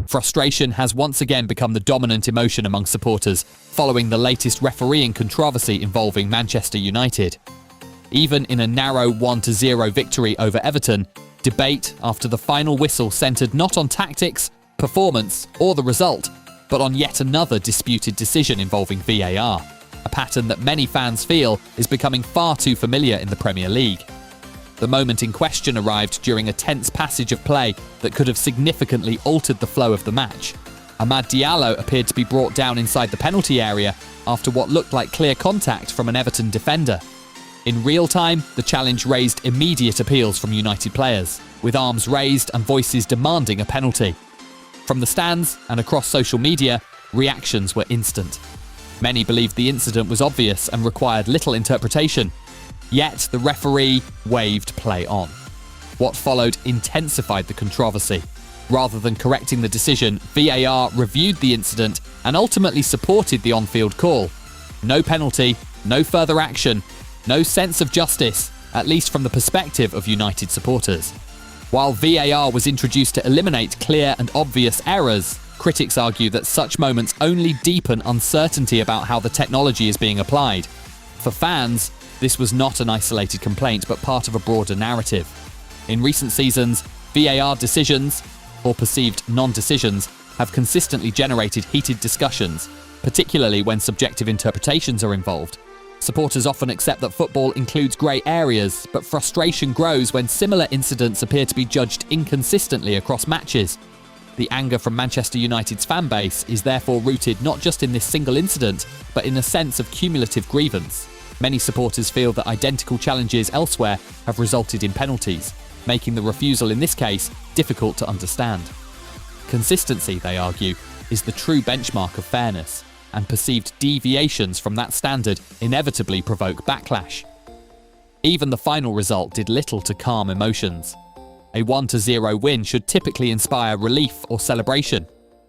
Frustration has once again become the dominant emotion among supporters following the latest refereeing controversy involving Manchester United. Even in a narrow 1-0 victory over Everton, debate after the final whistle centred not on tactics, performance, or the result, but on yet another disputed decision involving VAR, a pattern that many fans feel is becoming far too familiar in the Premier League. The moment in question arrived during a tense passage of play that could have significantly altered the flow of the match. Amad Diallo appeared to be brought down inside the penalty area after what looked like clear contact from an Everton defender. In real time, the challenge raised immediate appeals from United players, with arms raised and voices demanding a penalty. From the stands and across social media, reactions were instant. Many believed the incident was obvious and required little interpretation. Yet the referee waved play on. What followed intensified the controversy. Rather than correcting the decision, VAR reviewed the incident and ultimately supported the on-field call. No penalty, no further action, no sense of justice, at least from the perspective of United supporters. While VAR was introduced to eliminate clear and obvious errors, critics argue that such moments only deepen uncertainty about how the technology is being applied. For fans, this was not an isolated complaint, but part of a broader narrative. In recent seasons, VAR decisions, or perceived non-decisions, have consistently generated heated discussions, particularly when subjective interpretations are involved. Supporters often accept that football includes grey areas, but frustration grows when similar incidents appear to be judged inconsistently across matches. The anger from Manchester United's fan base is therefore rooted not just in this single incident, but in a sense of cumulative grievance. Many supporters feel that identical challenges elsewhere have resulted in penalties, making the refusal in this case difficult to understand. Consistency, they argue, is the true benchmark of fairness, and perceived deviations from that standard inevitably provoke backlash. Even the final result did little to calm emotions. A 1-0 win should typically inspire relief or celebration,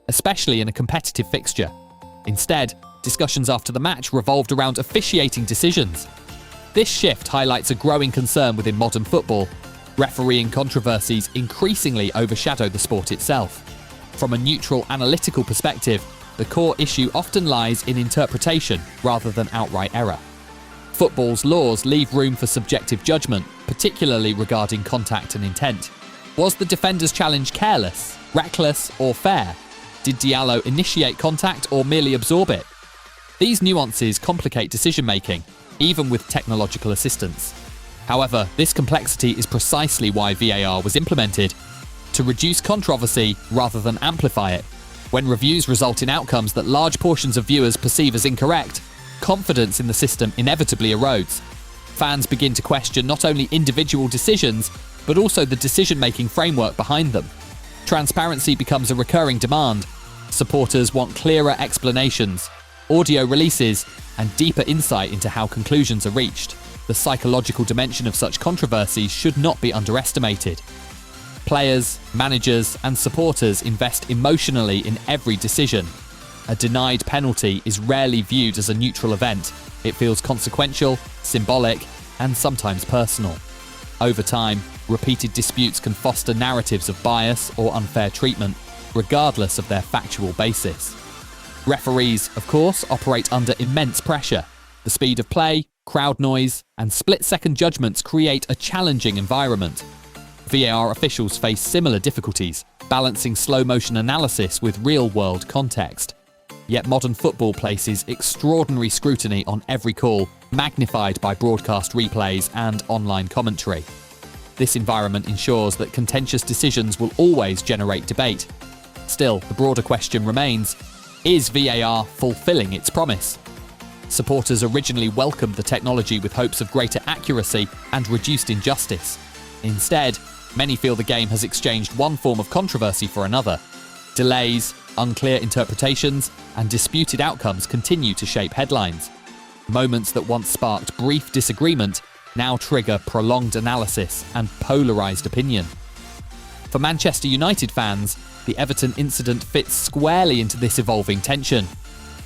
especially in a competitive fixture. Instead, discussions after the match revolved around officiating decisions. This shift highlights a growing concern within modern football. Refereeing controversies increasingly overshadow the sport itself. From a neutral analytical perspective, the core issue often lies in interpretation rather than outright error. Football's laws leave room for subjective judgment, particularly regarding contact and intent. Was the defender's challenge careless, reckless, or fair? Did Diallo initiate contact or merely absorb it? These nuances complicate decision-making, even with technological assistance. However, this complexity is precisely why VAR was implemented, to reduce controversy rather than amplify it. When reviews result in outcomes that large portions of viewers perceive as incorrect, confidence in the system inevitably erodes. Fans begin to question not only individual decisions, but also the decision-making framework behind them. Transparency becomes a recurring demand. Supporters want clearer explanations, audio releases, and deeper insight into how conclusions are reached. The psychological dimension of such controversies should not be underestimated. Players, managers, and supporters invest emotionally in every decision. A denied penalty is rarely viewed as a neutral event. It feels consequential, symbolic, and sometimes personal. Over time, repeated disputes can foster narratives of bias or unfair treatment, regardless of their factual basis. Referees, of course, operate under immense pressure. The speed of play, crowd noise, and split-second judgments create a challenging environment. VAR officials face similar difficulties, balancing slow-motion analysis with real-world context. Yet modern football places extraordinary scrutiny on every call, magnified by broadcast replays and online commentary. This environment ensures that contentious decisions will always generate debate. Still, the broader question remains, is VAR fulfilling its promise? Supporters originally welcomed the technology with hopes of greater accuracy and reduced injustice. Instead, many feel the game has exchanged one form of controversy for another. Delays, unclear interpretations, and disputed outcomes continue to shape headlines. Moments that once sparked brief disagreement now trigger prolonged analysis and polarised opinion. For Manchester United fans, the Everton incident fits squarely into this evolving tension.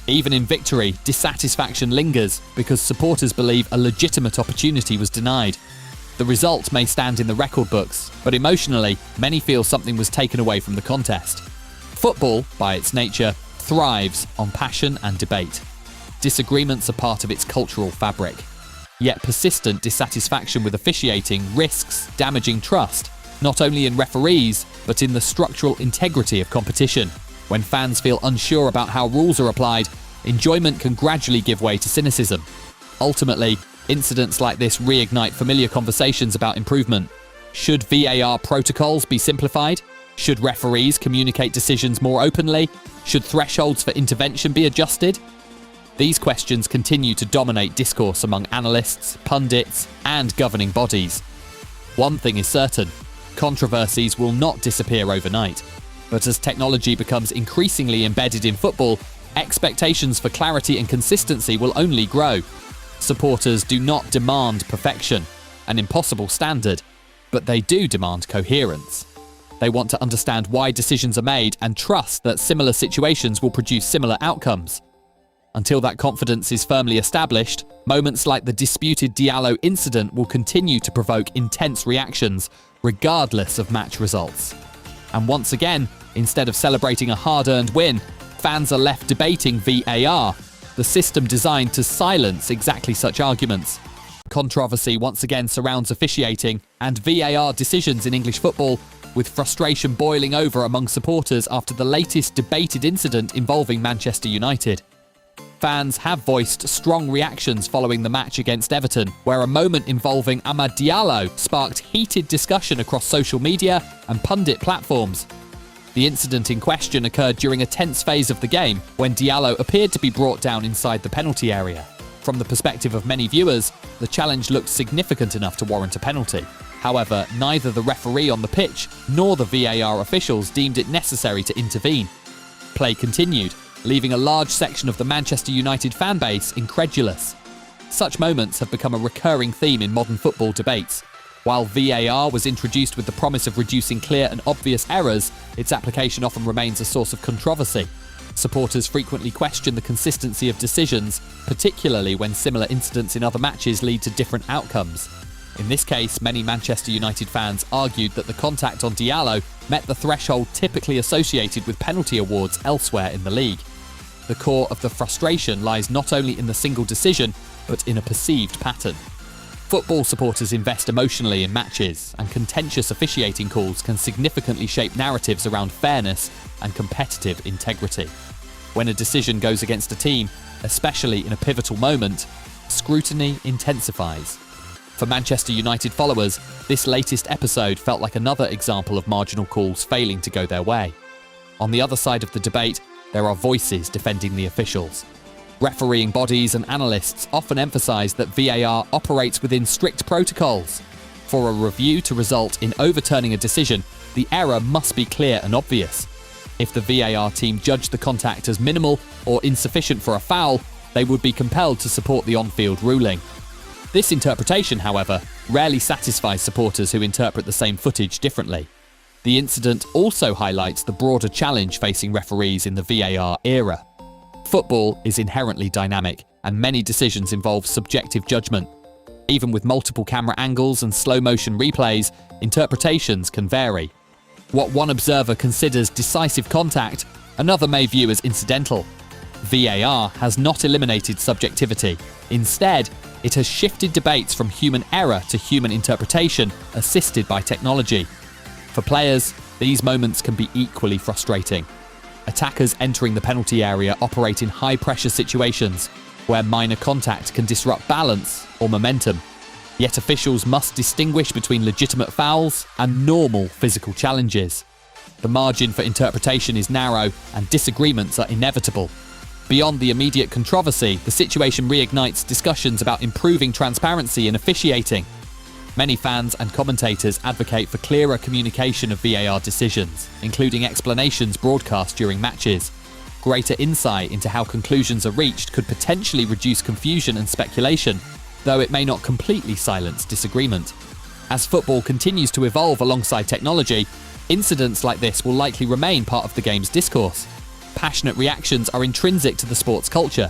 Even in victory, dissatisfaction lingers because supporters believe a legitimate opportunity was denied. The result may stand in the record books, but emotionally, many feel something was taken away from the contest. Football, by its nature, thrives on passion and debate. Disagreements are part of its cultural fabric. Yet persistent dissatisfaction with officiating risks damaging trust, not only in referees, but in the structural integrity of competition. When fans feel unsure about how rules are applied, enjoyment can gradually give way to cynicism. Ultimately, incidents like this reignite familiar conversations about improvement. Should VAR protocols be simplified? Should referees communicate decisions more openly? Should thresholds for intervention be adjusted? These questions continue to dominate discourse among analysts, pundits, and governing bodies. One thing is certain: controversies will not disappear overnight. But as technology becomes increasingly embedded in football, expectations for clarity and consistency will only grow. Supporters do not demand perfection, an impossible standard, but they do demand coherence. They want to understand why decisions are made and trust that similar situations will produce similar outcomes. Until that confidence is firmly established, moments like the disputed Diallo incident will continue to provoke intense reactions, regardless of match results. And once again, instead of celebrating a hard-earned win, fans are left debating VAR, the system designed to silence exactly such arguments. Controversy once again surrounds officiating and VAR decisions in English football, with frustration boiling over among supporters after the latest debated incident involving Manchester United. Fans have voiced strong reactions following the match against Everton, where a moment involving Amad Diallo sparked heated discussion across social media and pundit platforms. The incident in question occurred during a tense phase of the game, when Diallo appeared to be brought down inside the penalty area. From the perspective of many viewers, the challenge looked significant enough to warrant a penalty. However, neither the referee on the pitch nor the VAR officials deemed it necessary to intervene. Play continued, leaving a large section of the Manchester United fanbase incredulous. Such moments have become a recurring theme in modern football debates. While VAR was introduced with the promise of reducing clear and obvious errors, its application often remains a source of controversy. Supporters frequently question the consistency of decisions, particularly when similar incidents in other matches lead to different outcomes. In this case, many Manchester United fans argued that the contact on Diallo met the threshold typically associated with penalty awards elsewhere in the league. The core of the frustration lies not only in the single decision, but in a perceived pattern. Football supporters invest emotionally in matches, and contentious officiating calls can significantly shape narratives around fairness and competitive integrity. When a decision goes against a team, especially in a pivotal moment, scrutiny intensifies. For Manchester United followers, this latest episode felt like another example of marginal calls failing to go their way. On the other side of the debate, there are voices defending the officials. Refereeing bodies and analysts often emphasise that VAR operates within strict protocols. For a review to result in overturning a decision, the error must be clear and obvious. If the VAR team judged the contact as minimal or insufficient for a foul, they would be compelled to support the on-field ruling. This interpretation, however, rarely satisfies supporters who interpret the same footage differently. The incident also highlights the broader challenge facing referees in the VAR era. Football is inherently dynamic, and many decisions involve subjective judgment. Even with multiple camera angles and slow-motion replays, interpretations can vary. What one observer considers decisive contact, another may view as incidental. VAR has not eliminated subjectivity. Instead, it has shifted debates from human error to human interpretation, assisted by technology. For players, these moments can be equally frustrating. Attackers entering the penalty area operate in high-pressure situations, where minor contact can disrupt balance or momentum. Yet officials must distinguish between legitimate fouls and normal physical challenges. The margin for interpretation is narrow, and disagreements are inevitable. Beyond the immediate controversy, the situation reignites discussions about improving transparency in officiating. Many fans and commentators advocate for clearer communication of VAR decisions, including explanations broadcast during matches. Greater insight into how conclusions are reached could potentially reduce confusion and speculation, though it may not completely silence disagreement. As football continues to evolve alongside technology, incidents like this will likely remain part of the game's discourse. Passionate reactions are intrinsic to the sport's culture.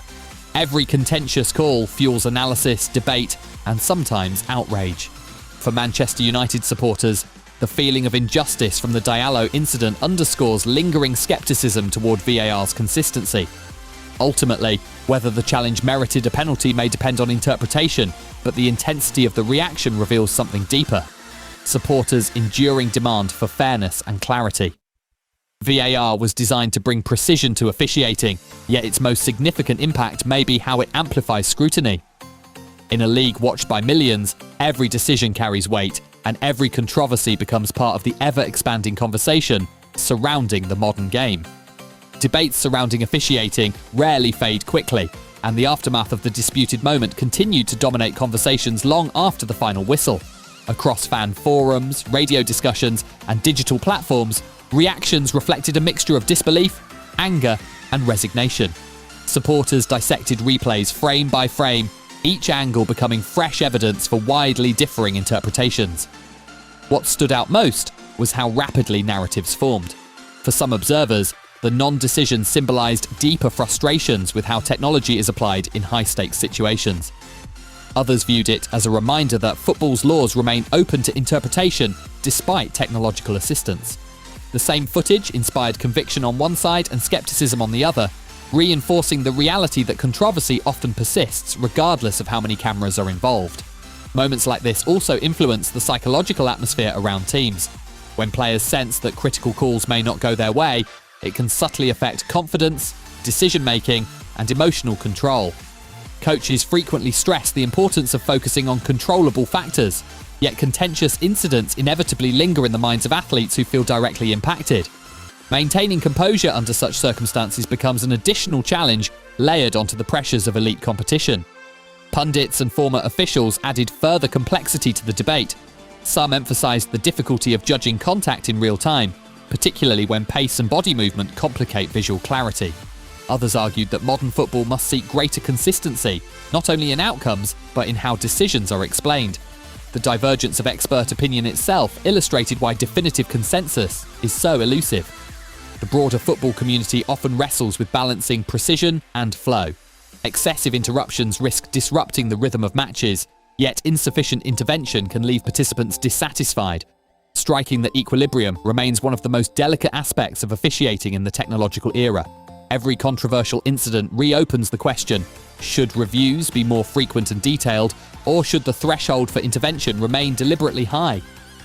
Every contentious call fuels analysis, debate, and sometimes outrage. For Manchester United supporters, The feeling of injustice from the Diallo incident underscores lingering skepticism toward VAR's consistency. Ultimately, whether the challenge merited a penalty may depend on interpretation, but the intensity of the reaction reveals something deeper: supporters' enduring demand for fairness and clarity. VAR was designed to bring precision to officiating, yet its most significant impact may be how it amplifies scrutiny. In a league watched by millions, every decision carries weight, and every controversy becomes part of the ever-expanding conversation surrounding the modern game. Debates surrounding officiating rarely fade quickly, and the aftermath of the disputed moment continued to dominate conversations long after the final whistle. Across fan forums, radio discussions, and digital platforms, reactions reflected a mixture of disbelief, anger, and resignation. Supporters dissected replays frame by frame, each angle becoming fresh evidence for widely differing interpretations. What stood out most was how rapidly narratives formed. For some observers, the non-decision symbolized deeper frustrations with how technology is applied in high-stakes situations. Others viewed it as a reminder that football's laws remain open to interpretation despite technological assistance. The same footage inspired conviction on one side and skepticism on the other, reinforcing the reality that controversy often persists regardless of how many cameras are involved. Moments like this also influence the psychological atmosphere around teams. When players sense that critical calls may not go their way, it can subtly affect confidence, decision-making, and emotional control. Coaches frequently stress the importance of focusing on controllable factors, yet contentious incidents inevitably linger in the minds of athletes who feel directly impacted. Maintaining composure under such circumstances becomes an additional challenge layered onto the pressures of elite competition. Pundits and former officials added further complexity to the debate. Some emphasized the difficulty of judging contact in real time, particularly when pace and body movement complicate visual clarity. Others argued that modern football must seek greater consistency, not only in outcomes, but in how decisions are explained. The divergence of expert opinion itself illustrated why definitive consensus is so elusive. The broader football community often wrestles with balancing precision and flow. Excessive interruptions risk disrupting the rhythm of matches, yet insufficient intervention can leave participants dissatisfied. Striking the equilibrium remains one of the most delicate aspects of officiating in the technological era. Every controversial incident reopens the question: should reviews be more frequent and detailed, or should the threshold for intervention remain deliberately high?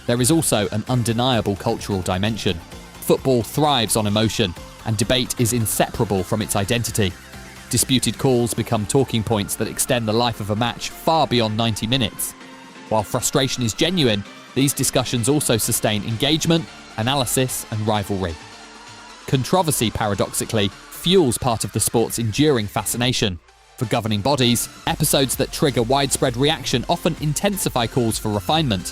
There is also an undeniable cultural dimension. Football thrives on emotion, and debate is inseparable from its identity. Disputed calls become talking points that extend the life of a match far beyond 90 minutes. While frustration is genuine, these discussions also sustain engagement, analysis, and rivalry. Controversy, paradoxically, fuels part of the sport's enduring fascination. For governing bodies, episodes that trigger widespread reaction often intensify calls for refinement.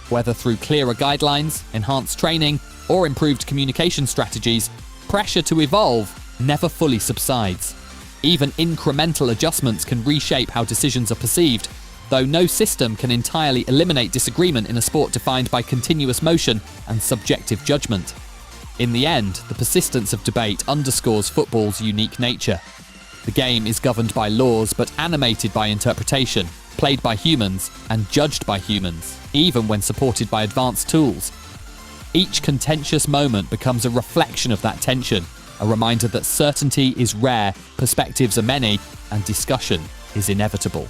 Whether through clearer guidelines, enhanced training, or improved communication strategies, pressure to evolve never fully subsides. Even incremental adjustments can reshape how decisions are perceived, though no system can entirely eliminate disagreement in a sport defined by continuous motion and subjective judgment. In the end, the persistence of debate underscores football's unique nature. The game is governed by laws but animated by interpretation, played by humans and judged by humans, even when supported by advanced tools. Each contentious moment becomes a reflection of that tension, a reminder that certainty is rare, perspectives are many, and discussion is inevitable.